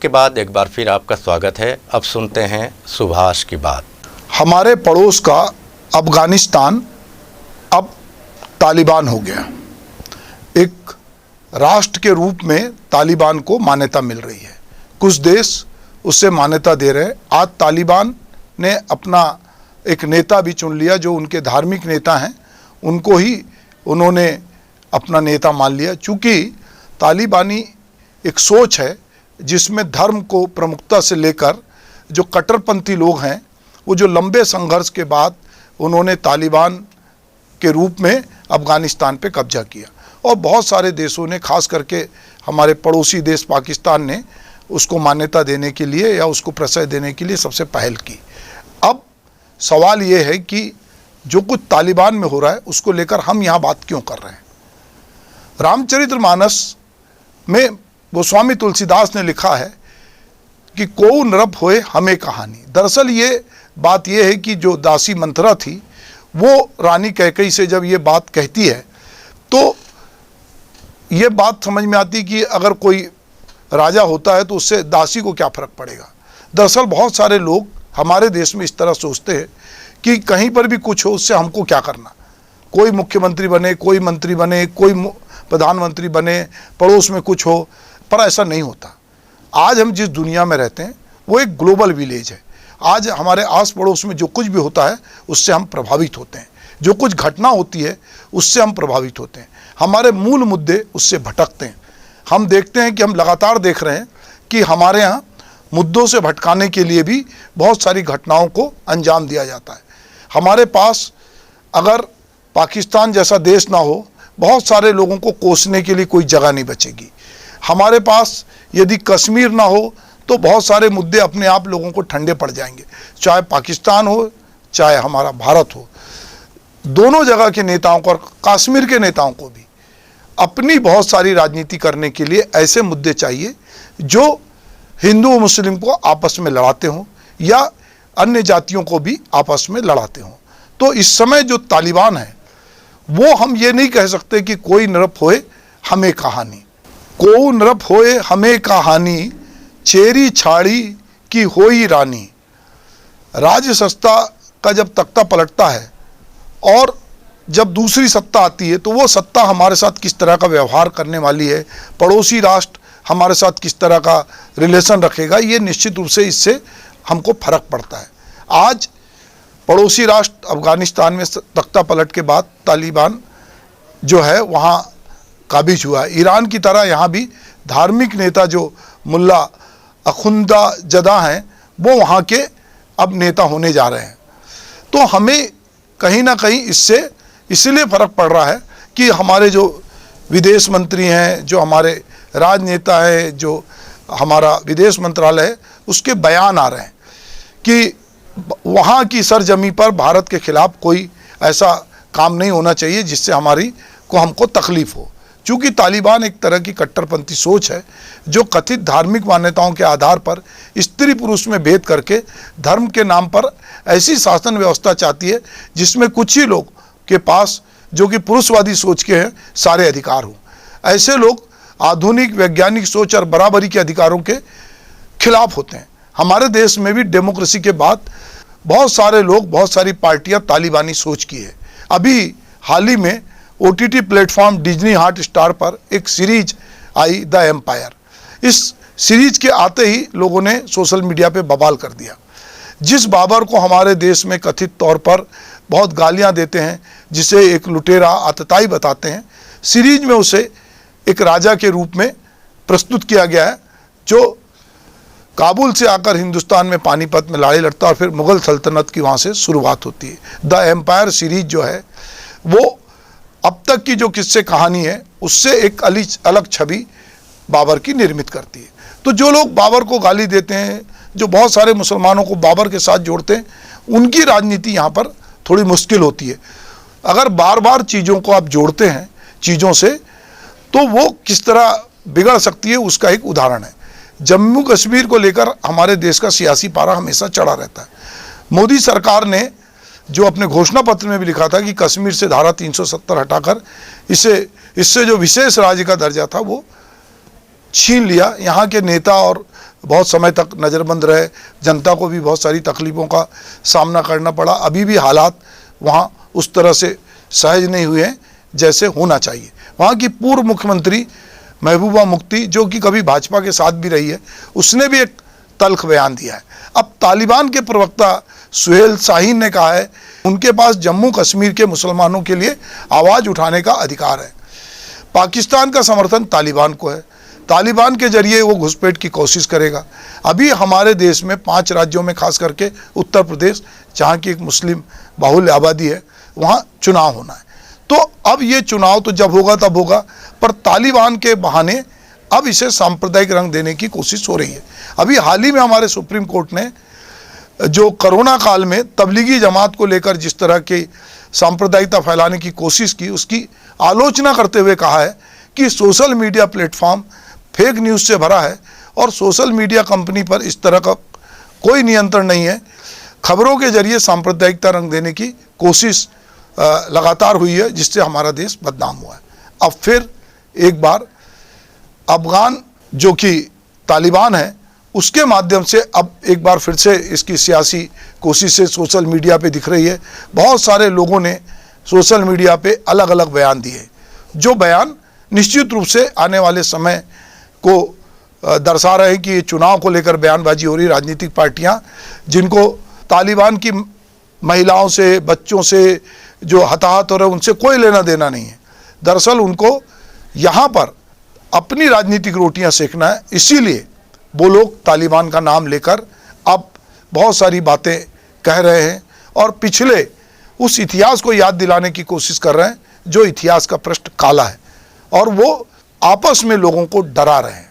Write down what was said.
के बाद एक बार फिर आपका स्वागत है। अब सुनते हैं सुभाष की बात। हमारे पड़ोस का अफगानिस्तान अब तालिबान हो गया। एक राष्ट्र के रूप में तालिबान को मान्यता मिल रही है। कुछ देश उसे मान्यता दे रहे हैं। आज तालिबान ने अपना एक नेता भी चुन लिया, जो उनके धार्मिक नेता हैं उनको ही उन्होंने अपना नेता मान लिया। चूँकि तालिबानी एक सोच है जिसमें धर्म को प्रमुखता से लेकर जो कट्टरपंथी लोग हैं, वो जो लंबे संघर्ष के बाद उन्होंने तालिबान के रूप में अफ़गानिस्तान पे कब्जा किया और बहुत सारे देशों ने, खास करके हमारे पड़ोसी देश पाकिस्तान ने उसको मान्यता देने के लिए या उसको प्रश्रय देने के लिए सबसे पहल की। अब सवाल ये है कि जो कुछ तालिबान में हो रहा है उसको लेकर हम यहाँ बात क्यों कर रहे हैं। रामचरितमानस में गोस्वामी तुलसीदास ने लिखा है कि कोउ नृप होए हमें कहानी। दरअसल ये बात ये है कि जो दासी मंथरा थी वो रानी कैकेयी से जब ये बात कहती है तो ये बात समझ में आती कि अगर कोई राजा होता है तो उससे दासी को क्या फ़र्क पड़ेगा। दरअसल बहुत सारे लोग हमारे देश में इस तरह सोचते हैं कि कहीं पर भी कुछ हो उससे हमको क्या करना। कोई मुख्यमंत्री बने, कोई मंत्री बने, कोई प्रधानमंत्री बने, पड़ोस में कुछ हो, पर ऐसा नहीं होता। आज हम जिस दुनिया में रहते हैं वो एक ग्लोबल विलेज है। आज हमारे आस पड़ोस में जो कुछ भी होता है उससे हम प्रभावित होते हैं। जो कुछ घटना होती है उससे हम प्रभावित होते हैं। हमारे मूल मुद्दे उससे भटकते हैं। हम देखते हैं कि हम लगातार देख रहे हैं कि हमारे यहाँ मुद्दों से भटकाने के लिए भी बहुत सारी घटनाओं को अंजाम दिया जाता है। हमारे पास अगर पाकिस्तान जैसा देश ना हो, बहुत सारे लोगों को कोसने के लिए कोई जगह नहीं बचेगी। हमारे पास यदि कश्मीर ना हो तो बहुत सारे मुद्दे अपने आप लोगों को ठंडे पड़ जाएंगे। चाहे पाकिस्तान हो, चाहे हमारा भारत हो, दोनों जगह के नेताओं को और कश्मीर के नेताओं को भी अपनी बहुत सारी राजनीति करने के लिए ऐसे मुद्दे चाहिए जो हिंदू और मुस्लिम को आपस में लड़ाते हों या अन्य जातियों को भी आपस में लड़ाते हों। तो इस समय जो तालिबान है वो हम ये नहीं कह सकते कि कोई नृप होए हमें कहानी। कोउ नृप होए हमें कहानी, चेरी छाड़ी की होई रानी। राज्य सत्ता का जब तख्ता पलटता है और जब दूसरी सत्ता आती है तो वो सत्ता हमारे साथ किस तरह का व्यवहार करने वाली है, पड़ोसी राष्ट्र हमारे साथ किस तरह का रिलेशन रखेगा, ये निश्चित रूप से इससे हमको फर्क पड़ता है। आज पड़ोसी राष्ट्र अफ़गानिस्तान में तख्ता पलट के बाद तालिबान जो है वहाँ काबिज हुआ है। ईरान की तरह यहाँ भी धार्मिक नेता जो मुल्ला अखुंदा जदा हैं वो वहाँ के अब नेता होने जा रहे हैं। तो हमें कहीं ना कहीं इससे इसलिए फ़र्क पड़ रहा है कि हमारे जो विदेश मंत्री हैं, जो हमारे राजनेता हैं, जो हमारा विदेश मंत्रालय है, उसके बयान आ रहे हैं कि वहाँ की सरजमी पर भारत के खिलाफ कोई ऐसा काम नहीं होना चाहिए जिससे हमको तकलीफ़ हो। चूँकि तालिबान एक तरह की कट्टरपंथी सोच है जो कथित धार्मिक मान्यताओं के आधार पर स्त्री पुरुष में भेद करके धर्म के नाम पर ऐसी शासन व्यवस्था चाहती है जिसमें कुछ ही लोग के पास, जो कि पुरुषवादी सोच के हैं, सारे अधिकार हों। ऐसे लोग आधुनिक वैज्ञानिक सोच और बराबरी के अधिकारों के खिलाफ होते हैं। हमारे देश में भी डेमोक्रेसी के बाद बहुत सारे लोग, बहुत सारी पार्टियां तालिबानी सोच की है। अभी हाल ही में OTT प्लेटफॉर्म डिज्नी हॉटस्टार पर एक सीरीज आई, द एम्पायर। इस सीरीज के आते ही लोगों ने सोशल मीडिया पे बवाल कर दिया। जिस बाबर को हमारे देश में कथित तौर पर बहुत गालियां देते हैं, जिसे एक लुटेरा आतताई बताते हैं, सीरीज में उसे एक राजा के रूप में प्रस्तुत किया गया है जो काबुल से आकर हिंदुस्तान में पानीपत में लड़ाई लड़ता और फिर मुग़ल सल्तनत की वहाँ से शुरुआत होती है। द एम्पायर सीरीज जो है वो अब तक की जो किस्से कहानी है उससे एक अलग छवि बाबर की निर्मित करती है। तो जो लोग बाबर को गाली देते हैं, जो बहुत सारे मुसलमानों को बाबर के साथ जोड़ते हैं, उनकी राजनीति यहाँ पर थोड़ी मुश्किल होती है। अगर बार बार चीज़ों को आप जोड़ते हैं चीज़ों से तो वो किस तरह बिगड़ सकती है उसका एक उदाहरण है। जम्मू कश्मीर को लेकर हमारे देश का सियासी पारा हमेशा चढ़ा रहता है। मोदी सरकार ने जो अपने घोषणा पत्र में भी लिखा था कि कश्मीर से धारा 370 हटाकर इससे जो विशेष राज्य का दर्जा था वो छीन लिया। यहाँ के नेता और बहुत समय तक नज़रबंद रहे, जनता को भी बहुत सारी तकलीफ़ों का सामना करना पड़ा। अभी भी हालात वहाँ उस तरह से सहज नहीं हुए हैं जैसे होना चाहिए। वहाँ की पूर्व मुख्यमंत्री महबूबा मुफ्ती, जो कि कभी भाजपा के साथ भी रही है, उसने भी एक तल्ख बयान दिया है। अब तालिबान के प्रवक्ता सुहेल शाहीन ने कहा है उनके पास जम्मू कश्मीर के मुसलमानों के लिए आवाज़ उठाने का अधिकार है। पाकिस्तान का समर्थन तालिबान को है, तालिबान के जरिए वो घुसपैठ की कोशिश करेगा। अभी हमारे देश में 5 राज्यों में, खास करके उत्तर प्रदेश जहाँ की एक मुस्लिम बाहुल्य आबादी है, वहाँ चुनाव होना है। तो अब ये चुनाव तो जब होगा तब होगा, पर तालिबान के बहाने अब इसे सांप्रदायिक रंग देने की कोशिश हो रही है। अभी हाल ही में हमारे सुप्रीम कोर्ट ने जो कोरोना काल में तबलीगी जमात को लेकर जिस तरह की सांप्रदायिकता फैलाने की कोशिश की, उसकी आलोचना करते हुए कहा है कि social media platform fake news से भरा है और सोशल मीडिया कंपनी पर इस तरह का कोई नियंत्रण नहीं है। खबरों के जरिए सांप्रदायिकता रंग देने की कोशिश लगातार हुई है, जिससे हमारा देश बदनाम हुआ है। अब फिर एक बार अफगान जो कि तालिबान है, उसके माध्यम से अब एक बार फिर से इसकी सियासी कोशिशें सोशल मीडिया पे दिख रही है। बहुत सारे लोगों ने सोशल मीडिया पे अलग अलग बयान दिए, जो बयान निश्चित रूप से आने वाले समय को दर्शा रहे हैं कि ये चुनाव को लेकर बयानबाजी हो रही। राजनीतिक पार्टियां जिनको तालिबान की महिलाओं से, बच्चों से जो हताहत हो रहे हैं, उनसे कोई लेना देना नहीं है। दरअसल उनको यहाँ पर अपनी राजनीतिक रोटियां सेकना है, इसीलिए वो लोग तालिबान का नाम लेकर अब बहुत सारी बातें कह रहे हैं और पिछले उस इतिहास को याद दिलाने की कोशिश कर रहे हैं जो इतिहास का पृष्ठ काला है, और वो आपस में लोगों को डरा रहे हैं।